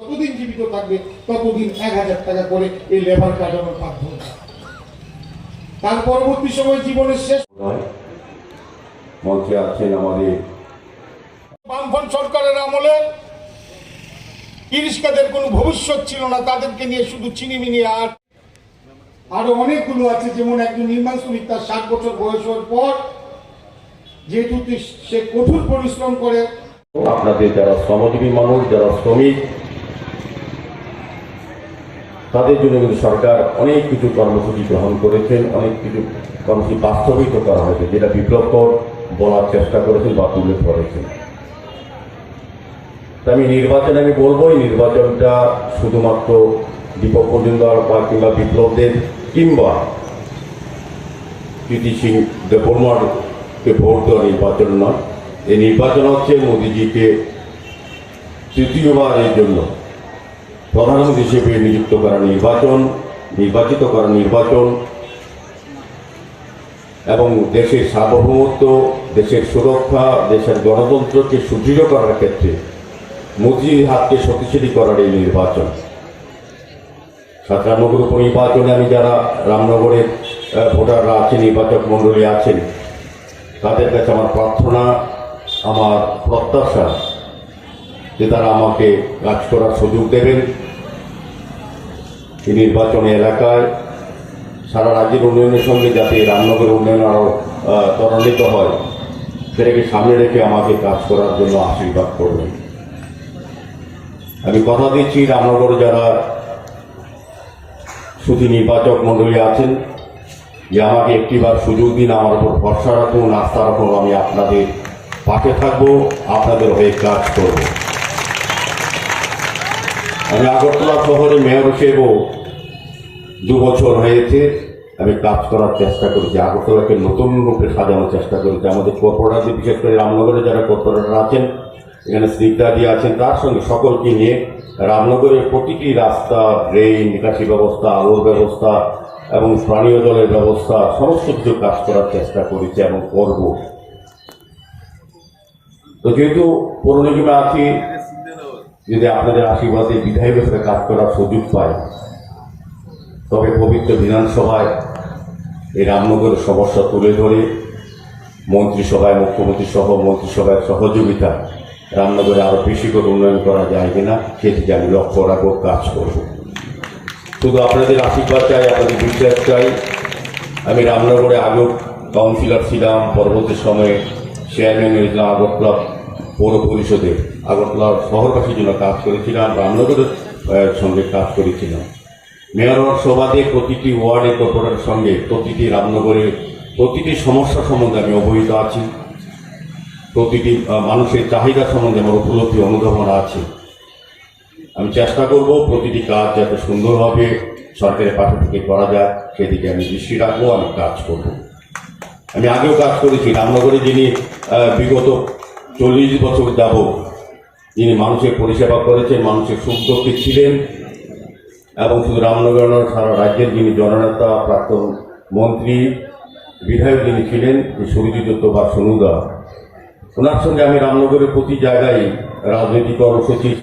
যতদিন জীবিত থাকবে ততদিন 1000 টাকা করে এই লেবার কাটানোর মাধ্যমে। তার পরবর্তী সময় জীবনের শেষ মঞ্চে আছেন আমাদের বামফ্রন্ট সরকারের আমলে ইরিশকাদের কোনো ভবিষ্যৎ ছিল না, তাদেরকে নিয়ে শুধু চিনিমিনি। আর আরো অনেকগুলো আছে, যেমন একজন নির্মাণ শ্রমিক, তার 60 বছর বয়স হওয়ার পর যেহেতু সে কঠোর পরিশ্রম করে। আপনাদের যারা শ্রমজীবী মানুষ, যারা শ্রমিক, তাদের জন্য কিন্তু সরকার অনেক কিছু কর্মসূচি গ্রহণ করেছেন, অনেক কিছু কর্মসূচি বাস্তবিত করা হয়েছে, যেটা বিপ্লবকর বলার চেষ্টা করেছেন বা তুলে ধরেছেন। আমি বলবো এই নির্বাচনটা শুধুমাত্র দীপক মজুমদার বা কিংবা বিপ্লবদের কিংবা কীর্তি সিং দেববর্মাকে ভোট দেওয়া নির্বাচন নয়। এই নির্বাচন হচ্ছে মোদীজিকে তৃতীয়বারের জন্য প্রধানমন্ত্রী হিসেবে নিযুক্ত করা নির্বাচন, নির্বাচিত করা নির্বাচন এবং দেশের সার্বভৌমত্ব, দেশের সুরক্ষা, দেশের গণতন্ত্রকে সুদৃঢ় করার ক্ষেত্রে মোদীর হাতকে শক্তিশালী করার এই নির্বাচন। রামনগর উপনির্বাচনে আমি যারা রামনগরের ভোটাররা আছেন, নির্বাচক মণ্ডলী আছেন, তাদের কাছে আমার প্রার্থনা, আমার প্রত্যাশা যে তারা আমাকে কাজ করার সুযোগ দেবেন। এই নির্বাচনী এলাকায় সারা রাজ্যের উন্নয়নের সঙ্গে যাতে রামনগরের উন্নয়ন আরও ত্বরান্বিত হয়, সেটাকে সামনে রেখে আমাকে কাজ করার জন্য আশীর্বাদ করবেন। আমি কথা দিচ্ছি, রামনগরে যারা শুধু নির্বাচক মণ্ডলী আছেন, যে আমাকে একটিবার সুযোগ দিন, আমার উপর ভরসা রাখুন, আস্থা রাখুন, আমি আপনাদের পাশে থাকবো, আপনাদের হয়ে কাজ করব। আমি আগরতলা শহরে মেয়র হিসেবেও 2 বছর হয়েছে আমি কাজ করার চেষ্টা করেছি, আগরতলাকে নতুন রূপে সাজানোর চেষ্টা করেছি। আমাদের কর্পোরেটর, বিশেষ করে রামনগরে যারা কর্পোরেটর আছেন, এখানে স্নিগ্ধাদি আছেন, তার সঙ্গে সকলকে নিয়ে রামনগরের প্রতিটি রাস্তা, ড্রেন, নিকাশি ব্যবস্থা, আলোর ব্যবস্থা এবং পানীয় জলের ব্যবস্থা সমস্ত কিছু কাজ করার চেষ্টা করেছি এবং করব। তো যেহেতু পৌর নিগমে আছি, যদি আপনাদের আশীর্বাদে বিধায়ক হিসেবে কাজ করার সুযোগ পায়, তবে পবিত্র বিধানসভায় এই রামনগরের সমস্যা তুলে ধরে মন্ত্রিসভায়, মুখ্যমন্ত্রী সহ মন্ত্রিসভার সহযোগিতা রামনগরে আরো বেশি করে উন্নয়ন করা যায় কিনা সেদিকে আমি লক্ষ্য রাখবো, কাজ করব। শুধু আপনাদের আশীর্বাদ চাই, আপনাদের বিশ্বাস চাই। আমি রামনগরে আগেও কাউন্সিলর ছিলাম, পরবর্তী সময়ে চেয়ারম্যান হয়েছিলাম আগরতলা পৌর পরিষদে, আগরতলার শহরবাসীর জন্য কাজ করেছিলাম, রামনগরের সঙ্গে কাজ করেছিলাম। মেয়র সভাতে প্রতিটি ওয়ার্ডে কর্পোরেটরের সঙ্গে প্রতিটি রামনগরের প্রতিটি সমস্যা সম্বন্ধে আমি অবহিত আছি, প্রতিটি মানুষের চাহিদা সম্বন্ধে আমার উপলব্ধি অনুধাবন আছে। আমি চেষ্টা করব প্রতিটি কাজ যাতে সুন্দরভাবে সরকারের পাশে থেকে করা যায় সেদিকে আমি দৃষ্টি রাখবো, আমি কাজ করব। আমি আগেও কাজ করেছি রামনগরে, যিনি বিগত 40 বছর যাবৎ যিনি মানুষের পরিষেবা করেছেন, মানুষের সুখ দুঃখে ছিলেন এবং শুধু রামনগর নয় সারা রাজ্যের যিনি জননেতা, প্রাক্তন মন্ত্রী, বিধায়ক যিনি ছিলেন, সুরজিৎ দত্ত বা সোনুদা, ওনার সঙ্গে আমি রামনগরের প্রতি জায়গায় রাজনৈতিক কর্মসূচি